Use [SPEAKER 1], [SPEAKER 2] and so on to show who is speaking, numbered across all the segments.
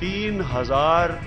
[SPEAKER 1] 3000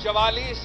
[SPEAKER 2] 44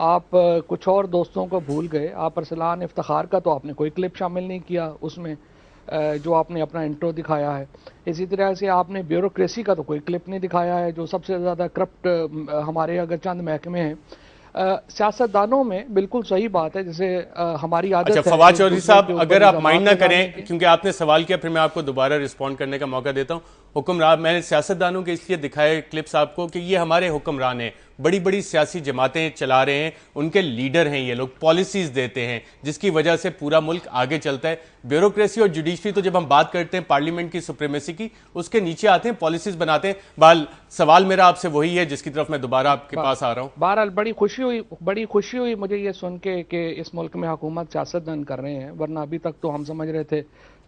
[SPEAKER 3] آپ کچھ اور دوستوں کو بھول گئے. آپ ارسلان افتخار کا تو آپ نے کوئی کلپ شامل نہیں کیا اس میں جو آپ نے اپنا انٹرو دکھایا ہے. اسی طرح سے آپ نے بیوروکریسی کا تو کوئی کلپ نہیں دکھایا ہے, جو سب سے زیادہ کرپٹ ہمارے اگر چند محکمے ہیں. سیاستدانوں میں بالکل صحیح بات ہے, جیسے ہماری عادت ہے.
[SPEAKER 4] اچھا فواد چودھری صاحب, اگر آپ مائنڈ نہ کریں کیونکہ آپ نے سوال کیا, پھر میں آپ کو دوبارہ رسپونڈ کرنے کا موقع دیتا ہوں. حکمران, میں نے سیاستدانوں کے اس لیے دکھائے کلپس آپ کو کہ یہ ہمارے حکمران ہیں, بڑی بڑی سیاسی جماعتیں چلا رہے ہیں, ان کے لیڈر ہیں یہ لوگ, پالیسیز دیتے ہیں جس کی وجہ سے پورا ملک آگے چلتا ہے. بیوروکریسی اور جوڈیشری تو جب ہم بات کرتے ہیں پارلیمنٹ کی سپریمیسی کی, اس کے نیچے آتے ہیں, پالیسیز بناتے ہیں. بہرحال سوال میرا آپ سے وہی ہے جس کی طرف میں دوبارہ آپ کے پاس آ رہا ہوں.
[SPEAKER 3] بہرحال بڑی خوشی ہوئی مجھے یہ سن کے کہ اس ملک میں حکومت سیاستدان کر رہے ہیں, ورنہ ابھی تک تو ہم سمجھ رہے تھے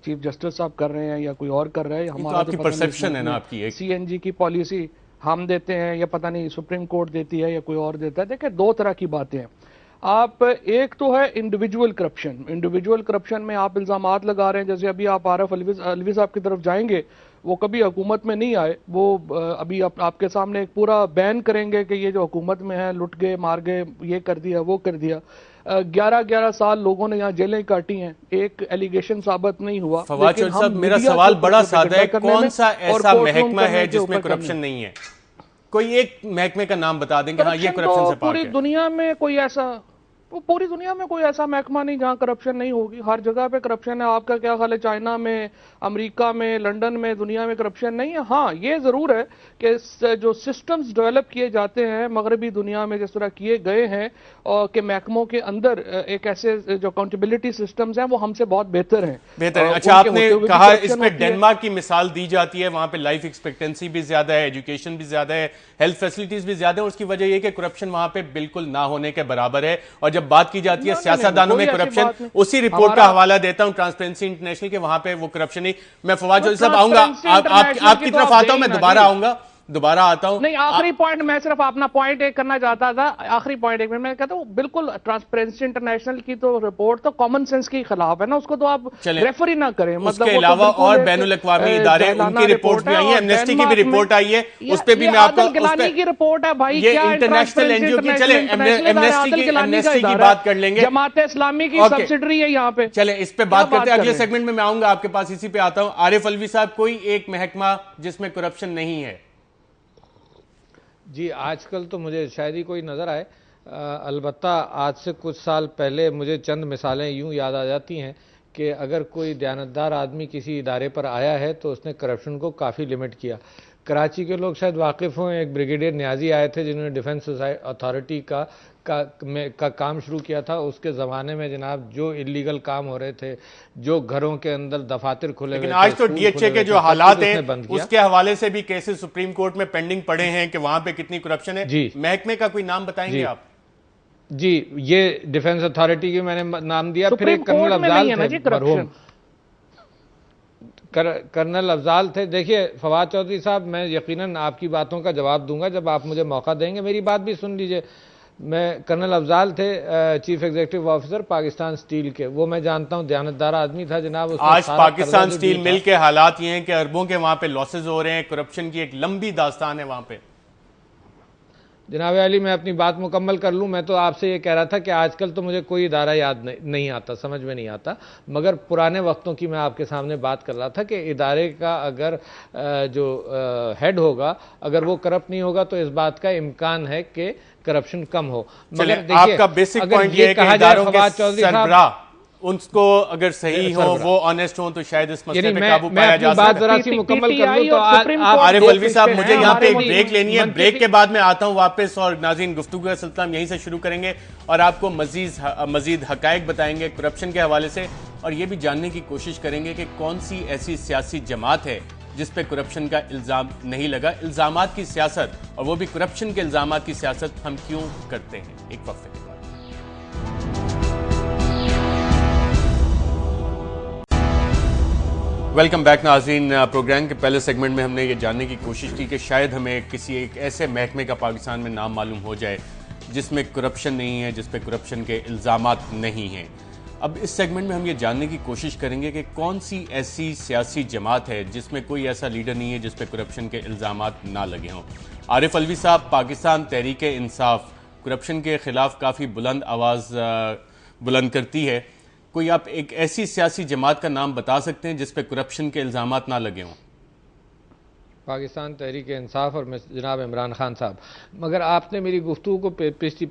[SPEAKER 3] چیف جسٹس صاحب کر رہے ہیں یا کوئی اور کر رہے ہیں.
[SPEAKER 4] ہمارا آپ کی پرسیپشن ہے نا, آپ کی
[SPEAKER 3] سی این جی کی پالیسی ہم دیتے ہیں یا پتہ نہیں سپریم کورٹ دیتی ہے یا کوئی اور دیتا ہے. دیکھیں دو طرح کی باتیں ہیں. آپ ایک تو ہے انڈیویجول کرپشن میں آپ الزامات لگا رہے ہیں, جیسے ابھی آپ عارف الوی صاحب کی طرف جائیں گے, وہ کبھی حکومت میں نہیں آئے, وہ ابھی آپ کے سامنے ایک پورا بیان کریں گے کہ یہ جو حکومت میں ہے لٹ گئے, مار گئے, یہ کر دیا, وہ کر دیا. 11 سال لوگوں نے یہاں جیلیں کاٹی ہیں, ایک ایلیگیشن ثابت نہیں ہوا.
[SPEAKER 4] فواد چودھری صاحب, میرا سوال بڑا سادہ ہے, کون سا ایسا محکمہ ہے جس میں کرپشن نہیں ہے؟ کوئی ایک محکمے کا نام بتا دیں کہ ہاں یہ کرپشن سے پاک ہے.
[SPEAKER 3] پوری دنیا میں کوئی ایسا محکمہ نہیں جہاں کرپشن نہیں ہوگی. ہر جگہ پہ کرپشن ہے. آپ کا کیا خیال ہے چائنا میں, امریکہ میں, لنڈن میں, دنیا میں کرپشن نہیں ہے؟ ہاں یہ ضرور ہے کہ جو سسٹمز ڈیولپ کیے جاتے ہیں مغربی دنیا میں جس طرح کیے گئے ہیں, اور کہ محکموں کے اندر ایک ایسے جو اکاؤنٹیبلٹی سسٹمز ہیں وہ ہم سے بہت بہتر ہیں.
[SPEAKER 4] اچھا, آپ نے کہا اس میں ڈینمارک کی مثال دی جاتی ہے, وہاں پہ لائف ایکسپیکٹنسی بھی زیادہ ہے, ایجوکیشن بھی زیادہ ہے, ہیلتھ فیسلٹیز بھی زیادہ ہے. اس کی وجہ یہ کہ کرپشن وہاں پہ بالکل نہ ہونے کے برابر ہے. اور جب بات کی جاتی ہے سیاستدانوں میں کرپشن, اسی رپورٹ کا حوالہ دیتا ہوں ٹرانسپیرنسی انٹرنیشنل کے, وہاں پہ وہ کرپشن نہیں. میں فواد چودھری صاحب آؤں گا, آپ کی طرف آتا ہوں, میں دوبارہ آتا ہوں.
[SPEAKER 3] نہیں, آخری پوائنٹ میں صرف اپنا پوائنٹ ایک کرنا چاہتا تھا. آخری پوائنٹ ایک میں کہتا ہوں, بالکل ٹرانسپیرنسی انٹرنیشنل کی تو رپورٹ تو کامن سینس کے خلاف ہے نا, اس کو تو آپ ریفر ہی نہ کریں.
[SPEAKER 4] اس کے علاوہ اور بین الاقوامی ادارے, ان کی رپورٹ بھی آئی ہے, ایمنسٹی کی بھی رپورٹ آئی ہے, اس پہ بھی میں آپ کو,
[SPEAKER 3] گیلانی کی رپورٹ ہے بھائی,
[SPEAKER 4] یہ انٹرنیشنل این جی او کی, چلے ایمنسٹی کی بات کر لیں گے,
[SPEAKER 3] جماعت اسلامی کی سبسیڈری ہے یہاں پہ.
[SPEAKER 4] چلے اس پہ بات کرتے ہیں, اگلے سیگمنٹ میں آؤں گا آپ کے پاس, اسی پہ آتا ہوں. عارف الوی صاحب, کوئی ایک محکمہ جس میں کرپشن نہیں ہے؟
[SPEAKER 5] جی آج کل تو مجھے شاید ہی کوئی نظر آئے, البتہ آج سے کچھ سال پہلے مجھے چند مثالیں یوں یاد آ جاتی ہیں کہ اگر کوئی دیانتدار آدمی کسی ادارے پر آیا ہے تو اس نے کرپشن کو کافی لمٹ کیا. کراچی کے لوگ شاید واقف ہوں, ایک بریگیڈیئر نیازی آئے تھے جنہوں نے ڈیفنس اتھارٹی کا کام شروع کیا تھا. اس کے زمانے میں جناب جو انلیگل کام ہو رہے تھے, جو گھروں کے اندر دفاتر کھلے ہوئے,
[SPEAKER 4] لیکن آج تو ڈی ایچ اے کے جو حالات ہیں اس کے حوالے سے بھی کیسز سپریم کورٹ میں پینڈنگ پڑے ہیں کہ وہاں پہ کتنی کرپشن ہے. محکمے کا کوئی نام بتائیں گے آپ؟
[SPEAKER 5] جی یہ ڈیفنس اتھارٹی کی میں نے نام دیا. پھر ایک کرنل افضال تھے, مرحوم کرنل افضال تھے. دیکھیے فواد چودھری صاحب, میں یقیناً آپ کی باتوں کا جواب دوں گا جب آپ مجھے موقع دیں گے. میری بات بھی سن لیجئے. میں کرنل افضال تھے, chief executive officer Pakistan steel کے, وہ میں جانتا ہوں دیانتدار آدمی تھا جناب.
[SPEAKER 4] آج پاکستان سٹیل مل کے حالات یہ ہیں کہ اربوں کے وہاں پہ لاسز ہو رہے ہیں, کرپشن کی ایک لمبی داستان ہے وہاں پہ.
[SPEAKER 5] جناب علی میں اپنی بات مکمل کر لوں. میں تو آپ سے یہ کہہ رہا تھا کہ آج کل تو مجھے کوئی ادارہ یاد نہیں آتا, سمجھ میں نہیں آتا, مگر پرانے وقتوں کی میں آپ کے سامنے بات کر رہا تھا کہ ادارے کا اگر جو ہیڈ ہوگا اگر وہ کرپٹ نہیں ہوگا تو اس بات کا امکان ہے کہ کرپشن کم ہو.
[SPEAKER 4] مگر آپ کا بیسک پوائنٹ یہ ہے کہ اداروں کے سربراہ ان کو اگر صحیح ہو, وہ آنیسٹ ہوں, تو شاید اس مسئلے پہ قابو پایا جا سکتا ہے.
[SPEAKER 5] بات ذرا سی مکمل کر لوں تو
[SPEAKER 4] عارف الوی صاحب مجھے یہاں پہ ایک بریک لینی ہے, بریک کے بعد میں آتا ہوں واپس, اور ناظرین گفتگو کا سلسلہ ہم یہیں سے شروع کریں گے اور آپ کو مزید حقائق بتائیں گے کرپشن کے حوالے سے, اور یہ بھی جاننے کی کوشش کریں گے کہ کون سی ایسی سیاسی جماعت ہے جس پہ کرپشن کا الزام نہیں لگا. الزامات کی سیاست, اور وہ بھی کرپشن کے الزامات کی سیاست, ہم کیوں کرتے ہیں؟ ایک وقفے کے بعد. ویلکم بیک ناظرین. پروگرام کے پہلے سیگمنٹ میں ہم نے یہ جاننے کی کوشش کی کہ شاید ہمیں کسی ایک ایسے محکمے کا پاکستان میں نام معلوم ہو جائے جس میں کرپشن نہیں ہے, جس پہ کرپشن کے الزامات نہیں ہیں. اب اس سیگمنٹ میں ہم یہ جاننے کی کوشش کریں گے کہ کون سی ایسی سیاسی جماعت ہے جس میں کوئی ایسا لیڈر نہیں ہے جس پہ کرپشن کے الزامات نہ لگے ہوں. عارف الوی صاحب, پاکستان تحریک انصاف کرپشن کے خلاف کافی بلند آواز بلند کرتی ہے. کوئی آپ ایک ایسی سیاسی جماعت کا نام بتا سکتے ہیں جس پہ کرپشن کے الزامات نہ لگے ہوں؟
[SPEAKER 5] پاکستان تحریک انصاف اور جناب عمران خان صاحب. مگر آپ نے میری گفتگو کو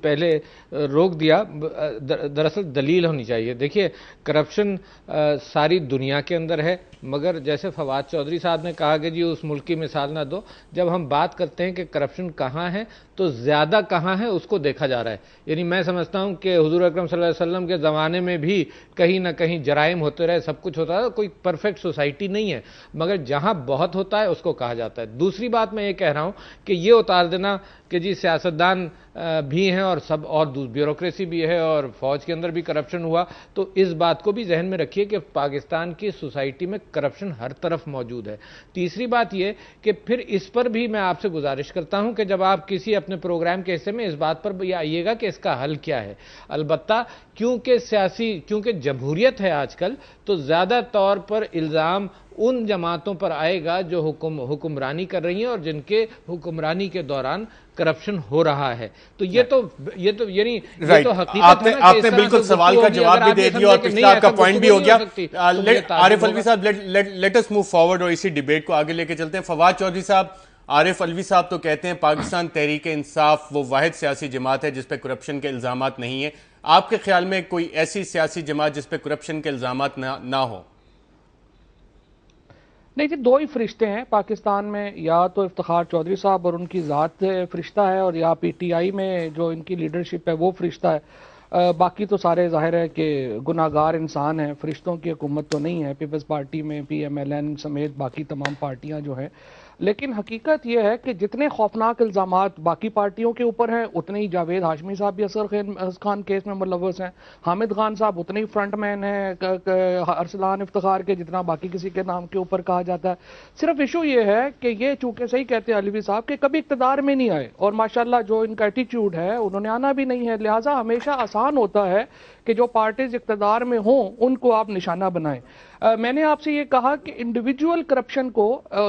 [SPEAKER 5] پہلے روک دیا. دراصل دلیل ہونی چاہیے. دیکھیے کرپشن ساری دنیا کے اندر ہے، مگر جیسے فواد چودھری صاحب نے کہا کہ جی اس ملک کی مثال نہ دو، جب ہم بات کرتے ہیں کہ کرپشن کہاں ہے تو زیادہ کہاں ہے اس کو دیکھا جا رہا ہے. یعنی میں سمجھتا ہوں کہ حضور اکرم صلی اللہ علیہ وسلم کے زمانے میں بھی کہیں نہ کہیں جرائم ہوتے رہے، سب کچھ ہوتا ہے، کوئی پرفیکٹ سوسائٹی نہیں ہے، مگر جہاں بہت ہوتا ہے اس کو کہا جاتا ہے. دوسری بات میں یہ کہہ رہا ہوں کہ یہ اتار دینا کہ جی سیاستدان بھی ہیں اور سب اور بیوروکریسی بھی ہے اور فوج کے اندر بھی کرپشن ہوا، تو اس بات کو بھی ذہن میں رکھیے کہ پاکستان کی سوسائٹی میں کرپشن ہر طرف موجود ہے. تیسری بات یہ کہ پھر اس پر بھی میں آپ سے گزارش کرتا ہوں کہ جب آپ کسی اپنے پروگرام کے حصے میں اس بات پر بھی آئیے گا کہ اس کا حل کیا ہے. البتہ کیونکہ جمہوریت ہے آج کل، تو زیادہ طور پر الزام ان جماعتوں پر آئے گا جو حکمرانی کر رہی ہیں اور جن کے حکمرانی کے دوران کرپشن ہو رہا ہے. تو یہ تو یعنی یہ تو حقیقت ہے.
[SPEAKER 4] آپ نے بالکل سوال کا جواب بھی دے دیا اور پچھلا آپ کا پوائنٹ بھی ہو گیا. عارف الوی صاحب لیٹ اس موو فارورڈ اور اسی ڈیبیٹ کو آگے لے کے چلتے ہیں. فواد چودھری صاحب، عارف الوی صاحب تو کہتے ہیں پاکستان تحریک انصاف وہ واحد سیاسی جماعت ہے جس پہ کرپشن کے الزامات نہیں ہیں. آپ کے خیال میں کوئی ایسی سیاسی جماعت جس پہ کرپشن کے الزامات نہ ہو؟
[SPEAKER 3] نہیں جی، دو ہی فرشتے ہیں پاکستان میں، یا تو افتخار چودھری صاحب اور ان کی ذات فرشتہ ہے، اور یا پی ٹی آئی میں جو ان کی لیڈرشپ ہے وہ فرشتہ ہے. باقی تو سارے ظاہر ہے کہ گناہگار انسان ہیں. فرشتوں کی حکومت تو نہیں ہے پیپلز پارٹی میں، پی ایم ایل این سمیت باقی تمام پارٹیاں جو ہیں. لیکن حقیقت یہ ہے کہ جتنے خوفناک الزامات باقی پارٹیوں کے اوپر ہیں، اتنے ہی جاوید ہاشمی صاحب بھی اصغر خان کیس میں ملوث ہیں. حامد خان صاحب اتنے ہی فرنٹ مین ہیں ارسلان افتخار کے جتنا باقی کسی کے نام کے اوپر کہا جاتا ہے. صرف ایشو یہ ہے کہ یہ چونکہ صحیح کہتے ہیں علوی صاحب کہ کبھی اقتدار میں نہیں آئے، اور ماشاءاللہ جو ان کا ایٹیچیوڈ ہے انہوں نے آنا بھی نہیں ہے، لہٰذا ہمیشہ آسان ہوتا ہے کہ جو پارٹیز اقتدار میں ہوں ان کو آپ نشانہ بنائیں. میں نے آپ سے یہ کہا کہ انڈیویجول کرپشن کو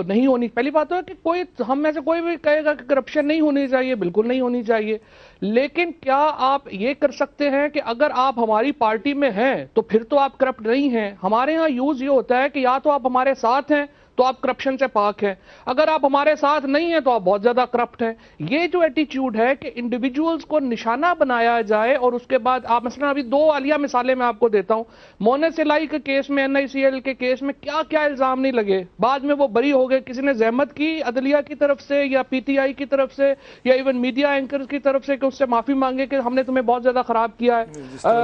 [SPEAKER 3] نہیں ہونی. پہلی بات ہے کہ ہم میں سے کوئی بھی کہے گا کہ کرپشن نہیں ہونی چاہیے، بالکل نہیں ہونی چاہیے. لیکن کیا آپ یہ کر سکتے ہیں کہ اگر آپ ہماری پارٹی میں ہیں تو پھر تو آپ کرپٹ نہیں ہیں؟ ہمارے ہاں یوز یہ ہوتا ہے کہ یا تو آپ ہمارے ساتھ ہیں تو آپ کرپشن سے پاک ہیں، اگر آپ ہمارے ساتھ نہیں ہیں تو آپ بہت زیادہ کرپٹ ہیں. یہ جو ایٹیچیوڈ ہے کہ انڈیویجولز کو نشانہ بنایا جائے، اور اس کے بعد آپ مثلا ابھی دو عالیہ مثالیں میں آپ کو دیتا ہوں. مونس الہی کے کیس میں، این آئی سی ایل کے کیس میں کیا کیا الزام نہیں لگے، بعد میں وہ بری ہو گئے. کسی نے زحمت کی عدلیہ کی طرف سے یا پی ٹی آئی کی طرف سے یا ایون میڈیا اینکرز کی طرف سے کہ اس سے معافی مانگے کہ ہم نے تمہیں بہت زیادہ خراب کیا ہے.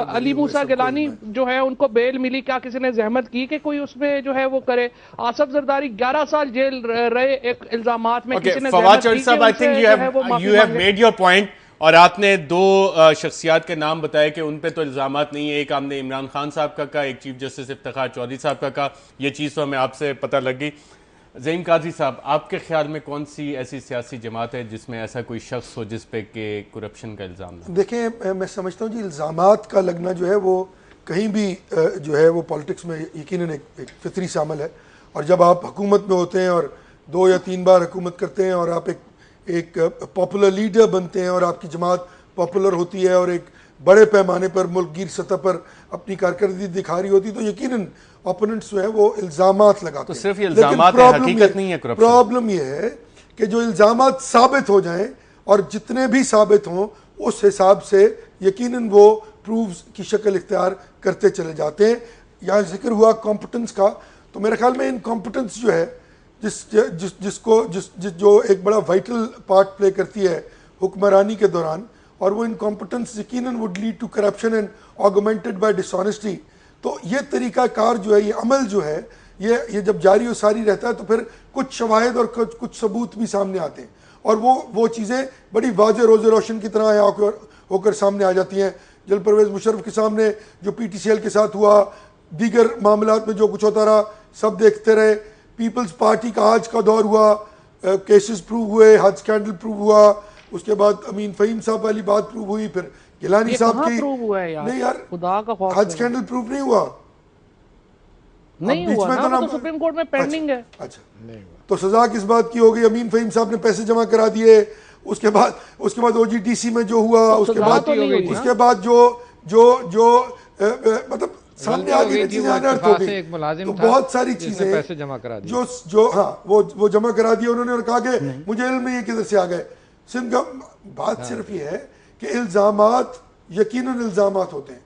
[SPEAKER 3] علی موسیٰ گیلانی جو ہے ان کو بیل ملی، کیا کسی نے زحمت کی کہ کوئی اس میں جو ہے وہ کرے؟ آصف زرداری 11 سال جیل رہے ایک الزامات میں. کسی نے
[SPEAKER 4] فواد چودھری صاحب I think you have made your point, اور آپ نے دو شخصیات کے نام بتائے کہ ان پہ تو الزامات نہیں ہیں. ایک آپ نے عمران خان صاحب کا کہا، ایک چیف جسٹس افتخار چودھری صاحب کا کہا. یہ چیز تو ہمیں آپ سے پتہ لگ گئی. زعیم قاضی صاحب، آپ کے خیال میں کون سی ایسی سیاسی جماعت ہے جس میں ایسا کوئی شخص ہو جس پہ کہ کرپشن کا الزام نہ؟
[SPEAKER 6] دیکھیں، میں سمجھتا ہوں جی الزامات کا لگنا جو ہے وہ کہیں بھی جو ہے وہ پالیٹکس میں یقیناً ایک فطری سے عمل ہے. اور جب آپ حکومت میں ہوتے ہیں اور 2 یا 3 بار حکومت کرتے ہیں اور آپ ایک پاپولر لیڈر بنتے ہیں اور آپ کی جماعت پاپولر ہوتی ہے اور ایک بڑے پیمانے پر ملک گیر سطح پر اپنی کارکردگی دکھا رہی ہوتی، تو یقیناً اپوننٹس جو ہیں وہ الزامات لگاتے ہیں.
[SPEAKER 4] تو صرف یہ الزامات ہیں، حقیقت نہیں ہے کرپشن.
[SPEAKER 6] پرابلم یہ ہے کہ جو الزامات ثابت ہو جائیں، اور جتنے بھی ثابت ہوں اس حساب سے یقیناً وہ پروفز کی شکل اختیار کرتے چلے جاتے ہیں. یہاں ذکر ہوا کمپٹنس کا، تو میرے خیال میں انکمپٹنس جو ہے جو ایک بڑا وائٹل پارٹ پلے کرتی ہے حکمرانی کے دوران، اور وہ انکمپٹنس یقیناً would lead to corruption and augmented by dishonesty. تو یہ طریقہ کار جو ہے، یہ عمل جو ہے، یہ جب جاری و ساری رہتا ہے تو پھر کچھ شواہد اور کچھ ثبوت بھی سامنے آتے ہیں، اور وہ چیزیں بڑی واضح روز روشن کی طرح ہو کر سامنے آ جاتی ہیں. جل پرویز مشرف کے سامنے جو پی ٹی سی ایل کے ساتھ ہوا، دیگر معاملات میں جو کچھ ہوتا رہا، سب دیکھتے رہے. پیپلز پارٹی کا حج کا دور ہوا، کیسز پروو ہوئے، حج سکینڈل پروو ہوا، اس کے بعد امین فہیم صاحب والی بات پروو ہوئی، پھر گیلانی صاحب کی نہیں یار حج سکینڈل پروو نہیں ہوا،
[SPEAKER 3] نہیں ہوا نا، تو سپریم کورٹ میں پینڈنگ ہے.
[SPEAKER 6] اچھا، تو سزا کس بات کی ہو گئی؟ امین فہیم صاحب نے پیسے جمع کرا دیے، اس کے بعد OGTC میں جو ہوا, اس کے بعد جو مطلب سامنے آگے چیزیں انرتھ ہو گئی. تو بہت ساری چیزیں جو ہاں وہ جمع کرا دیا انہوں نے اور کہا کہ مجھے علم میں یہ کدھر سے آ گئے. سندھ کا بات صرف یہ ہے کہ الزامات یقیناً الزامات ہوتے ہیں,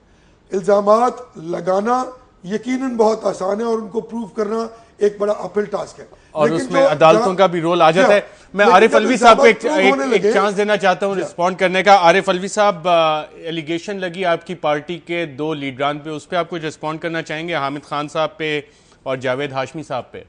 [SPEAKER 6] الزامات لگانا یقیناً بہت آسان ہے اور ان کو پروف کرنا ایک بڑا اپل ٹاسک ہے,
[SPEAKER 4] اور اس میں عدالتوں کا بھی رول آ جاتا ہے. میں عارف الوی صاحب کو ایک چانس دینا چاہتا ہوں رسپونڈ کرنے کا. عارف الوی صاحب, ایلیگیشن لگی آپ کی پارٹی کے 2 لیڈران پہ, اس پہ آپ کچھ رسپونڈ کرنا چاہیں گے, حامد خان صاحب پہ اور جاوید ہاشمی صاحب پہ؟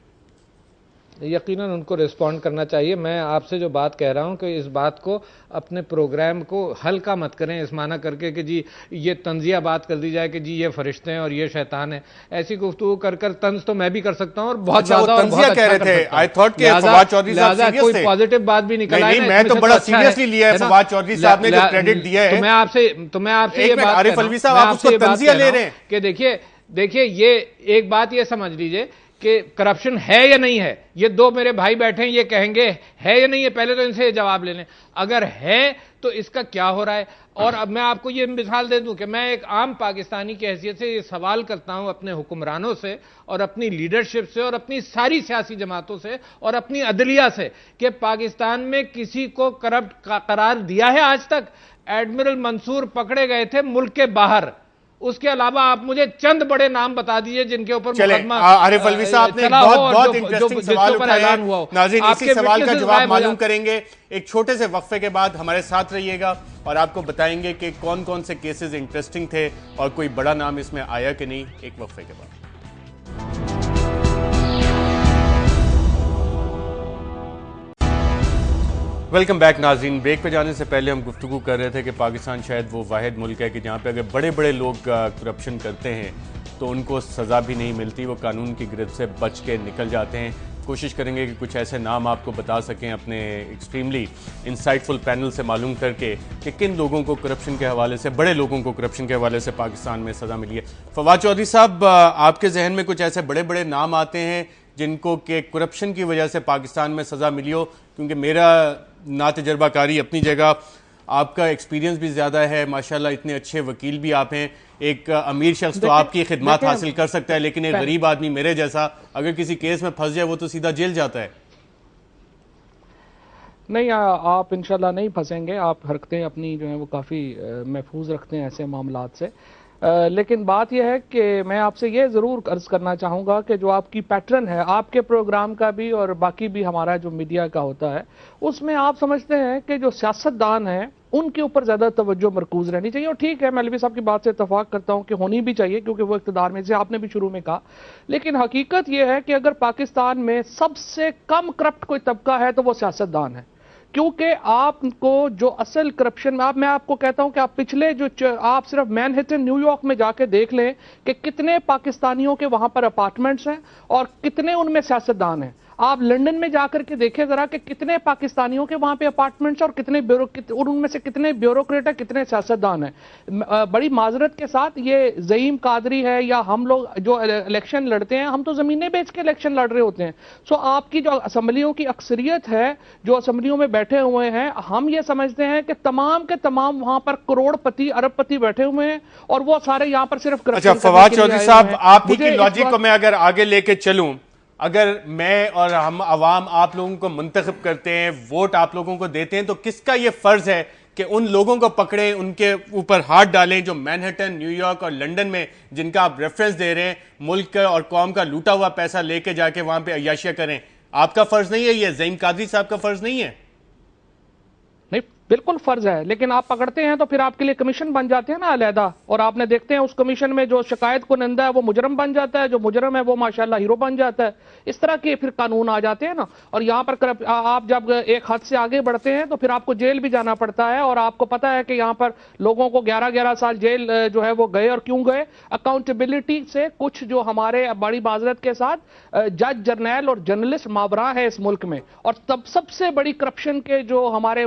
[SPEAKER 5] یقیناً ان کو رسپونڈ کرنا چاہیے. میں آپ سے جو بات کہہ رہا ہوں کہ اس بات کو اپنے پروگرام کو ہلکا مت کریں اس معنی کر کے کہ جی یہ طنزیہ بات کر دی جائے کہ جی یہ فرشتے ہیں اور یہ شیطان ہے. ایسی گفتگو کر کر طنز تو میں بھی کر سکتا ہوں اور بہت زیادہ اور بہت اچھا کر سکتا ہوں. لہٰذا کوئی پازیٹیو بات بھی نکل آئے.
[SPEAKER 4] میں تو بڑا سیریسلی لیا ہے فواد چودھری صاحب نے جو کریڈٹ دیا ہے.
[SPEAKER 5] تو میں آپ سے یہ بات کہہ رہا ہوں کہ دیکھیے یہ ایک بات یہ سمجھ لیجئے کہ کرپشن ہے یا نہیں ہے. یہ 2 میرے بھائی بیٹھے ہیں, یہ کہیں گے ہے یا نہیں ہے, پہلے تو ان سے یہ جواب لے لیں. اگر ہے تو اس کا کیا ہو رہا ہے. اور اب میں آپ کو یہ مثال دے دوں کہ میں ایک عام پاکستانی کی حیثیت سے یہ سوال کرتا ہوں اپنے حکمرانوں سے اور اپنی لیڈرشپ سے اور اپنی ساری سیاسی جماعتوں سے اور اپنی عدلیہ سے کہ پاکستان میں کسی کو کرپٹ قرار دیا ہے آج تک؟ ایڈمرل منصور پکڑے گئے تھے ملک کے باہر. اس کے علاوہ آپ مجھے چند بڑے نام بتا دیجئے جن کے اوپر مقدمہ
[SPEAKER 4] عارف الوی صاحب نے بہت انٹرسٹنگ سوال اٹھایا ہے. ناظرین اسی سوال کا جواب معلوم کریں گے ایک چھوٹے سے وقفے کے بعد. ہمارے ساتھ رہیے گا اور آپ کو بتائیں گے کہ کون کون سے کیسز انٹرسٹنگ تھے اور کوئی بڑا نام اس میں آیا کہ نہیں, ایک وقفے کے بعد. ویلکم بیک ناظرین. بریک پہ جانے سے پہلے ہم گفتگو کر رہے تھے کہ پاکستان شاید وہ واحد ملک ہے کہ جہاں پہ اگر بڑے بڑے لوگ کرپشن کرتے ہیں تو ان کو سزا بھی نہیں ملتی, وہ قانون کی گرفت سے بچ کے نکل جاتے ہیں. کوشش کریں گے کہ کچھ ایسے نام آپ کو بتا سکیں اپنے ایکسٹریملی انسائٹفل پینل سے معلوم کر کے کہ کن لوگوں کو کرپشن کے حوالے سے, بڑے لوگوں کو کرپشن کے حوالے سے پاکستان میں سزا ملی ہے. فواد چودھری صاحب, آپ کے ذہن میں کچھ ایسے بڑے بڑے نام آتے ہیں جن کو کہ کرپشن کی وجہ سے پاکستان میں سزا ملی ہو؟ کیونکہ میرا نا تجربہ کاری اپنی جگہ, آپ کا ایکسپیرینس بھی زیادہ ہے ماشاءاللہ, اتنے اچھے وکیل بھی آپ ہیں. ایک امیر شخص تو آپ کی خدمات حاصل کر سکتا ہے, لیکن ایک غریب آدمی میرے جیسا اگر کسی کیس میں پھنس جائے وہ تو سیدھا جیل جاتا ہے.
[SPEAKER 3] نہیں, آپ انشاءاللہ نہیں پھنسیں گے. آپ حرکتیں اپنی جو ہیں وہ کافی محفوظ رکھتے ہیں ایسے معاملات سے. لیکن بات یہ ہے کہ میں آپ سے یہ ضرور عرض کرنا چاہوں گا کہ جو آپ کی پیٹرن ہے آپ کے پروگرام کا بھی اور باقی بھی ہمارا جو میڈیا کا ہوتا ہے, اس میں آپ سمجھتے ہیں کہ جو سیاستدان ہیں ان کے اوپر زیادہ توجہ مرکوز رہنی چاہیے. اور ٹھیک ہے, میں الوی صاحب کی بات سے اتفاق کرتا ہوں کہ ہونی بھی چاہیے کیونکہ وہ اقتدار میں, جیسے آپ نے بھی شروع میں کہا. لیکن حقیقت یہ ہے کہ اگر پاکستان میں سب سے کم کرپٹ کوئی طبقہ ہے تو وہ سیاستدان ہے. کیونکہ آپ کو جو اصل کرپشن میں آپ کو کہتا ہوں کہ آپ پچھلے آپ صرف مینہٹن نیو یارک میں جا کے دیکھ لیں کہ کتنے پاکستانیوں کے وہاں پر اپارٹمنٹس ہیں اور کتنے ان میں سیاستدان ہیں. آپ لنڈن میں جا کر کے دیکھیں ذرا کہ کتنے پاکستانیوں کے وہاں پہ اپارٹمنٹس اور کتنے اور ان میں سے کتنے بیوروکریٹ ہیں, کتنے سیاستدان ہیں. بڑی معذرت کے ساتھ یہ زعیم قادری ہے یا ہم لوگ جو الیکشن لڑتے ہیں, ہم تو زمینیں بیچ کے الیکشن لڑ رہے ہوتے ہیں. سو آپ کی جو اسمبلیوں کی اکثریت ہے جو اسمبلیوں میں بیٹھے ہوئے ہیں, ہم یہ سمجھتے ہیں کہ تمام کے تمام وہاں پر کروڑ پتی ارب پتی بیٹھے ہوئے ہیں اور وہ سارے یہاں پر صرف کرپشن.
[SPEAKER 4] اچھا فواد چودھری صاحب, آپ ہی کی لاجک کو میں اگر آگے لے کے چلوں, اگر میں اور ہم عوام آپ لوگوں کو منتخب کرتے ہیں, ووٹ آپ لوگوں کو دیتے ہیں, تو کس کا یہ فرض ہے کہ ان لوگوں کو پکڑیں, ان کے اوپر ہاتھ ڈالیں جو مینہٹن, نیو یارک اور لنڈن میں جن کا آپ ریفرنس دے رہے ہیں, ملک اور قوم کا لوٹا ہوا پیسہ لے کے جا کے وہاں پہ عیاشیاں کریں؟ آپ کا فرض نہیں ہے یہ؟ زعیم قادری صاحب کا فرض نہیں ہے؟
[SPEAKER 3] نہیں, بالکل فرض ہے. لیکن آپ پکڑتے ہیں تو پھر آپ کے لیے کمیشن بن جاتے ہیں نا علیحدہ, اور آپ نے دیکھتے ہیں اس کمیشن میں جو شکایت کنندہ ہے وہ مجرم بن جاتا ہے, جو مجرم ہے وہ ماشاءاللہ ہیرو بن جاتا ہے. اس طرح کے پھر قانون آ جاتے ہیں نا. اور یہاں پر آپ جب ایک حد سے آگے بڑھتے ہیں تو پھر آپ کو جیل بھی جانا پڑتا ہے, اور آپ کو پتا ہے کہ یہاں پر لوگوں کو 11 سال جیل جو ہے وہ گئے. اور کیوں گئے؟ اکاؤنٹیبلٹی سے کچھ جو ہمارے بڑی معذرت کے ساتھ جج جرنیل اور جرنلسٹ ماوراں ہے اس ملک میں. اور سب سے بڑی کرپشن کے جو ہمارے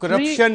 [SPEAKER 4] corruption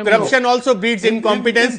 [SPEAKER 4] corruption also breeds incompetence,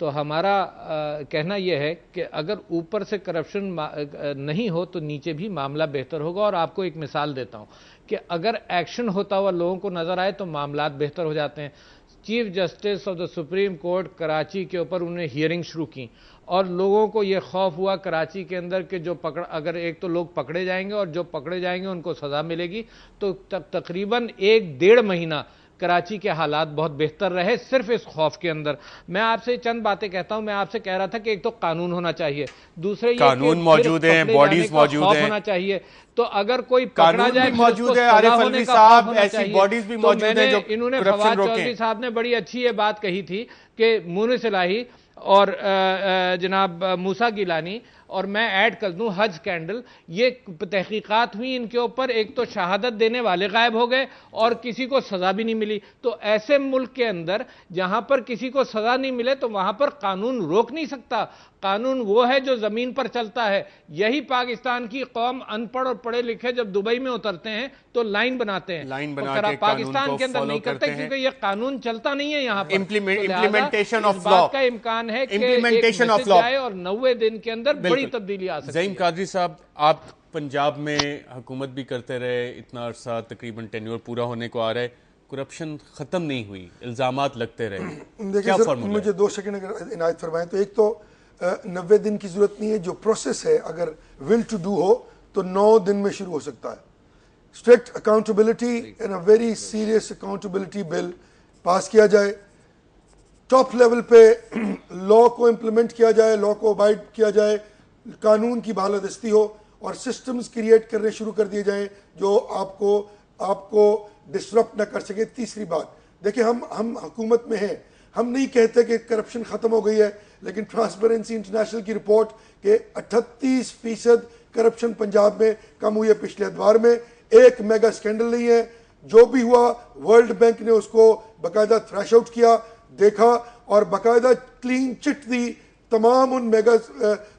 [SPEAKER 5] تو ہمارا کہنا یہ ہے کہ اگر اوپر سے کرپشن نہیں ہو تو نیچے بھی معاملہ بہتر ہوگا. اور آپ کو ایک مثال دیتا ہوں کہ اگر ایکشن ہوتا ہوا لوگوں کو نظر آئے تو معاملات بہتر ہو جاتے ہیں. Chief justice of the supreme court Karachi کے اوپر انہوں نے ہیئرنگ شروع کی اور لوگوں کو یہ خوف ہوا کراچی کے اندر کہ جو اگر ایک تو لوگ پکڑے جائیں گے اور جو پکڑے جائیں گے ان کو سزا ملے گی. تو تقریباً 1-1.5 مہینہ کراچی کے حالات بہت بہتر رہے صرف اس خوف کے اندر. میں آپ سے چند باتیں کہتا ہوں. میں آپ سے کہہ رہا تھا کہ ایک تو قانون ہونا چاہیے, دوسرے یہ
[SPEAKER 4] قانون موجود ہیں, باڈیز موجود ہیں,
[SPEAKER 5] ہونا چاہیے. تو اگر کوئی پکڑا جائے
[SPEAKER 4] موجود ہے, عارف الوی صاحب ایسی باڈیز بھی موجود ہیں جو
[SPEAKER 5] انہوں نے فواد چودھری صاحب نے بڑی اچھی یہ بات کہی تھی کہ مونس الہی اور جناب موسیٰ گیلانی اور میں ایڈ کر دوں حج سکینڈل, یہ تحقیقات ہوئی ان کے اوپر, ایک تو شہادت دینے والے غائب ہو گئے اور کسی کو سزا بھی نہیں ملی. تو ایسے ملک کے اندر جہاں پر کسی کو سزا نہیں ملے تو وہاں پر قانون روک نہیں سکتا. قانون وہ ہے جو زمین پر چلتا ہے. یہی پاکستان کی قوم ان پڑھ اور پڑھے لکھے جب دبئی میں اترتے ہیں تو لائن بناتے ہیں, پاکستان کے اندر نہیں کرتے کیونکہ یہ قانون چلتا نہیں ہے یہاں پر.
[SPEAKER 4] امپلیمنٹیشن آف
[SPEAKER 5] لا, بات کا امکان ہے کہ ایک میسج آئے اور 90 دن کے اندر بڑی تبدیلی آ سکتی ہے.
[SPEAKER 4] زعیم قادری صاحب, آپ پنجاب میں حکومت بھی کرتے رہے اتنا عرصہ, تقریباً ٹینیور پورا ہونے کو آ رہا ہے, کرپشن ختم نہیں ہوئی, الزامات لگتے رہے.
[SPEAKER 6] دیکھیں سر, مجھے 2 سیکنڈ اگر عنایت فرمائیں تو ایک تو 90 دن کی ضرورت نہیں ہے. جو پروسیس ہے اگر ول ٹو ڈو ہو تو 9 دن میں شروع ہو سکتا ہے. Strict accountability and a very serious accountability bill pass کیا جائے, ٹاپ لیول پہ لا کو امپلیمنٹ کیا جائے, لا کو ابائڈ کیا جائے, قانون کی بالادستی ہو اور سسٹمز کریٹ کرنے شروع کر دیے جائیں جو آپ کو ڈسرپٹ نہ کر سکے. تیسری بات, دیکھیں ہم حکومت میں ہیں, ہم نہیں کہتے کہ کرپشن ختم ہو گئی ہے, لیکن ٹرانسپیرنسی انٹرنیشنل کی رپورٹ کہ 38% کرپشن پنجاب میں کم ہوئی ہے پچھلے ادوار میں. ایک میگا سکینڈل نہیں ہے, جو بھی ہوا ورلڈ بینک نے اس کو باقاعدہ تھریش آؤٹ کیا, دیکھا اور باقاعدہ کلین چٹ دی تمام ان میگا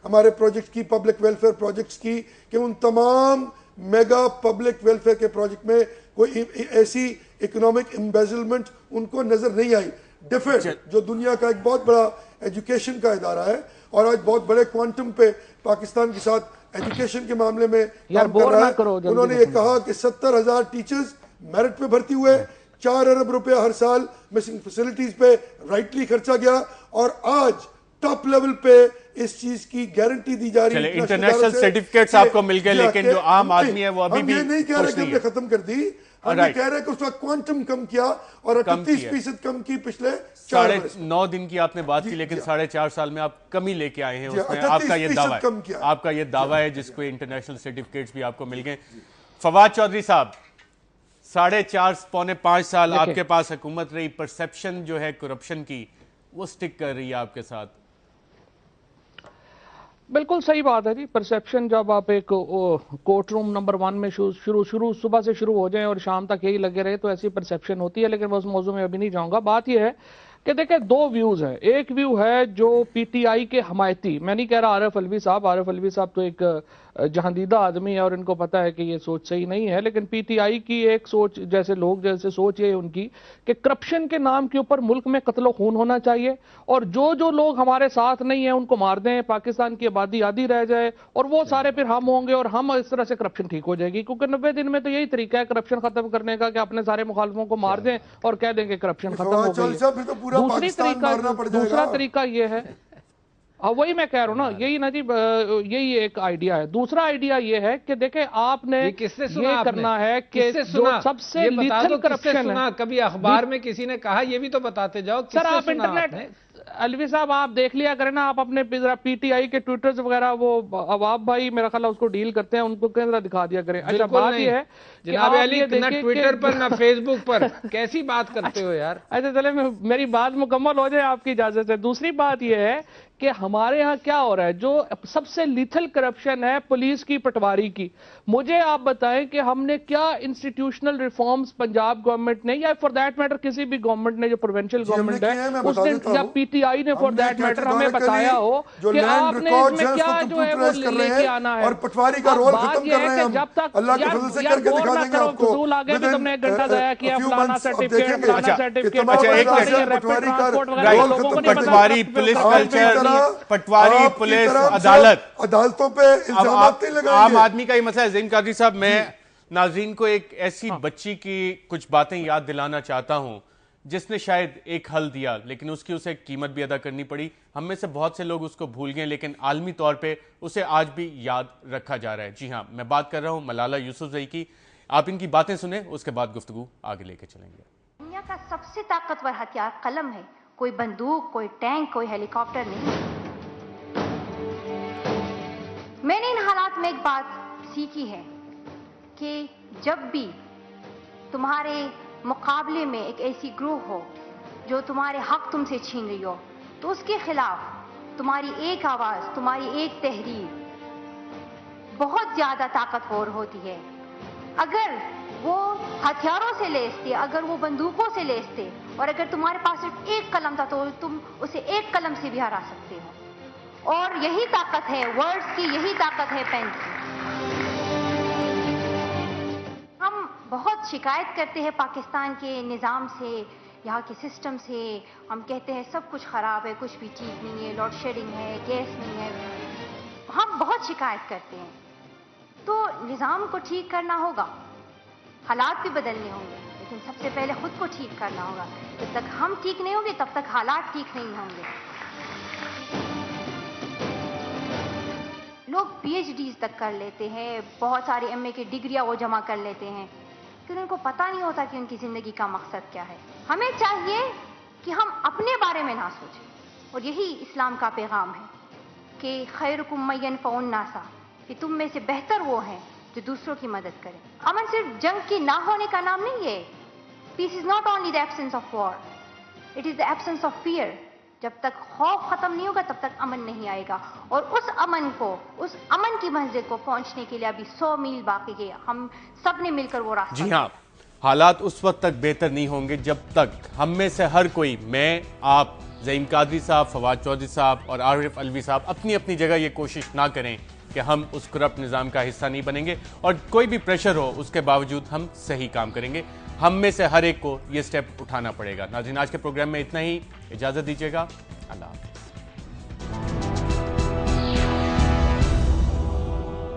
[SPEAKER 6] ہمارے پروجیکٹ کی, پبلک ویلفیئر پروجیکٹس کی, کہ ان تمام میگا پبلک ویلفیئر کے پروجیکٹ میں کوئی ایسی اکنامک امبیزلمنٹ ان کو نظر نہیں آئی. ڈیفنس جو دنیا کا ایک بہت بڑا ایجوکیشن کا ادارہ ہے اور آج بہت بڑے کوانٹم پہ پاکستان کے ساتھ ایجوکیشن کے معاملے میں کام کر رہا ہے, انہوں نے یہ کہا کہ 70,000 ٹیچرز میرٹ پہ بھرتی ہوئے, 4 ارب روپے ہر سال مسنگ فیسلٹیز پہ رائٹلی خرچا گیا, اور آج ٹاپ لیول پہ اس چیز کی گارنٹی دی جا رہی ہے.
[SPEAKER 4] انٹرنیشنل سرٹیفکیٹس آپ کو مل گئے, لیکن جو عام آدمی ہے وہ ابھی بھی
[SPEAKER 6] ہم یہ نہیں کہہ رہے کہ ہم نے ختم کر دی, ہم یہ کہہ رہے کہ اس کا کوانٹم کم کیا اور 38% کم کی پچھلے
[SPEAKER 4] 9 دن کی آپ نے بات کی, لیکن 4.5 سال میں آپ کمی لے کے آئے ہیں. اس میں آپ کا یہ دعویٰ ہے جس کو انٹرنیشنل سرٹیفکیٹس بھی آپ کو مل گئے. فواد چودھری صاحب, 4.5-5 سال آپ کے پاس حکومت رہی, پرسیپشن جو ہے کرپشن کی وہ سٹک کر رہی ہے آپ کے ساتھ.
[SPEAKER 3] بالکل صحیح بات ہے جی. پرسیپشن جب آپ ایک کورٹ روم نمبر 1 میں شروع صبح سے شروع ہو جائیں اور شام تک یہی لگے رہے تو ایسی پرسیپشن ہوتی ہے. لیکن میں اس موضوع میں ابھی نہیں جاؤں گا. بات یہ ہے کہ دیکھیں 2 ویوز ہیں. ایک ویو ہے جو پی ٹی آئی کے حمایتی, میں نہیں کہہ رہا عارف الوی صاحب تو ایک جہاندیدہ آدمی ہے اور ان کو پتا ہے کہ یہ سوچ صحیح نہیں ہے, لیکن پی ٹی آئی کی ایک سوچ جیسے سوچ یہ ان کی کہ کرپشن کے نام کے اوپر ملک میں قتل و خون ہونا چاہیے اور جو لوگ ہمارے ساتھ نہیں ہیں ان کو مار دیں, پاکستان کی آبادی آدھی رہ جائے اور وہ سارے پھر ہم ہوں گے اور ہم اس طرح سے کرپشن ٹھیک ہو جائے گی. کیونکہ 90 دن میں تو یہی طریقہ ہے کرپشن ختم کرنے کا کہ اپنے سارے مخالفوں کو مار دیں اور کہہ دیں کہ کرپشن ختم ہو گئی. دوسرا طریقہ یہ ہے, وہی میں کہہ رہا ہوں نا, یہی نا جی, یہی ایک آئیڈیا ہے. دوسرا آئیڈیا یہ ہے کہ دیکھیں آپ نے یہ کرنا ہے کہ سب سے لیتھل کرپشن ہے.
[SPEAKER 5] کبھی اخبار میں کسی نے کہا, یہ بھی تو بتاتے جاؤ.
[SPEAKER 3] سر آپ انٹرنیٹ, الوی صاحب آپ دیکھ لیا کریں نا, آپ اپنے پی ٹی آئی کے ٹویٹرز وغیرہ, وہ عواب بھائی میرا خیال ہے اس کو ڈیل کرتے ہیں, ان کو کیسا دکھا دیا کریں. اچھا بات یہ ہے
[SPEAKER 5] جناب علی, نہ ٹویٹر پر نہ فیس بک پر, کیسی بات کرتے ہو یار.
[SPEAKER 3] اچھا چلے میری بات مکمل ہو جائے آپ کی اجازت سے. دوسری بات یہ ہے کہ ہمارے ہاں کیا ہو رہا ہے. جو سب سے لیتھل کرپشن ہے پولیس کی پٹواری کی. مجھے آپ بتائیں کہ ہم نے کیا انسٹیٹیوشنل ریفارمز پنجاب گورنمنٹ نے یا فار دیٹ میٹر کسی بھی گورنمنٹ نے جو پروونشل گورنمنٹ ہے اس نے یا پی ٹی آئی نے فار دیٹ میٹر ہمیں بتایا ہو کہ آپ نے اس میں کیا جو ہے وہ لے کے آنا ہے.
[SPEAKER 6] اور پٹواری کا رول ختم کر رہے ہیں.
[SPEAKER 3] جب تک
[SPEAKER 6] اللہ کے فضل سے کر کے دکھا دیں گے آپ کو.
[SPEAKER 3] فضول آگے بھی تم نے 1 گھنٹہ ضائع کیا فلانا سرٹیفکیٹ فلانا certificate.
[SPEAKER 4] Patwari police culture patwari police
[SPEAKER 6] عدالتوں پہ الزامات نہیں لگائیں گے.
[SPEAKER 4] عام آدمی کا یہ مسئلہ ہے. زعیم قادری صاحب میں ناظرین کو ایک ایسی بچی کی کچھ باتیں یاد دلانا چاہتا ہوں جس نے شاید ایک حل دیا لیکن اس کی اسے قیمت بھی ادا کرنی پڑی. ہم میں سے بہت سے لوگ اس کو بھول گئے لیکن عالمی طور پہ اسے آج بھی یاد رکھا جا رہا ہے. جی ہاں، میں بات کر رہا ہوں ملالہ یوسفزئی کی. آپ ان کی باتیں سنیں، اس کے بعد گفتگو آگے لے کے چلیں گے.
[SPEAKER 7] دنیا کا سب سے طاقتور ہتھیار قلم ہے. کوئی بندوق، کوئی ٹینک، کوئی ہیلی کاپٹر نہیں. میں نے ان حالات میں ایک بات سیکھی ہے کہ جب بھی تمہارے مقابلے میں ایک ایسی گروہ ہو جو تمہارے حق تم سے چھین رہی ہو تو اس کے خلاف تمہاری ایک آواز، تمہاری ایک تحریر بہت زیادہ طاقتور ہوتی ہے. اگر وہ ہتھیاروں سے لیستے، اگر وہ بندوقوں سے لیستے اور اگر تمہارے پاس صرف ایک قلم تھا تو تم اسے ایک قلم سے بھی ہرا سکتے ہو. اور یہی طاقت ہے ورڈز کی، یہی طاقت ہے پین کی. ہم بہت شکایت کرتے ہیں پاکستان کے نظام سے، یہاں کے سسٹم سے. ہم کہتے ہیں سب کچھ خراب ہے، کچھ بھی ٹھیک نہیں ہے، لوڈ شیڈنگ ہے، گیس نہیں ہے. ہم بہت شکایت کرتے ہیں. تو نظام کو ٹھیک کرنا ہوگا، حالات بھی بدلنے ہوں گے، لیکن سب سے پہلے خود کو ٹھیک کرنا ہوگا. جب تک ہم ٹھیک نہیں ہوں گے تب تک حالات ٹھیک نہیں ہوں گے. لوگ پی ایچ ڈیز تک کر لیتے ہیں، بہت سارے ایم اے کی ڈگریاں وہ جمع کر لیتے ہیں، لیکن ان کو پتہ نہیں ہوتا کہ ان کی زندگی کا مقصد کیا ہے. ہمیں چاہیے کہ ہم اپنے بارے میں نہ سوچیں، اور یہی اسلام کا پیغام ہے کہ خیرکم من ینفع الناس، کہ تم میں سے بہتر وہ ہیں جو دوسروں کی مدد کریں. امن صرف جنگ کی نہ ہونے کا نام نہیں ہے. Peace is not only the absence of war, it is the absence of fear. جب تک خوف ختم نہیں ہوگا تب تک امن نہیں آئے گا. اور اس امن کی منزل کو پہنچنے کے لیے ابھی 100 میل باقی ہے. ہم سب نے مل کر وہ راستہ.
[SPEAKER 4] جی ہاں، حالات اس وقت تک بہتر نہیں ہوں گے جب تک ہم میں سے ہر کوئی، میں، آپ، زعیم قادری صاحب، فواد چودھری صاحب اور عارف الوی صاحب اپنی اپنی جگہ یہ کوشش نہ کریں کہ ہم اس کرپٹ نظام کا حصہ نہیں بنیں گے اور کوئی بھی پریشر ہو اس کے باوجود ہم صحیح کام کریں گے. ہم میں سے ہر ایک کو یہ سٹیپ اٹھانا پڑے گا. ناظرین، آج کے پروگرام میں اتنا ہی. اجازت دیجیے گا. اللہ حافظ.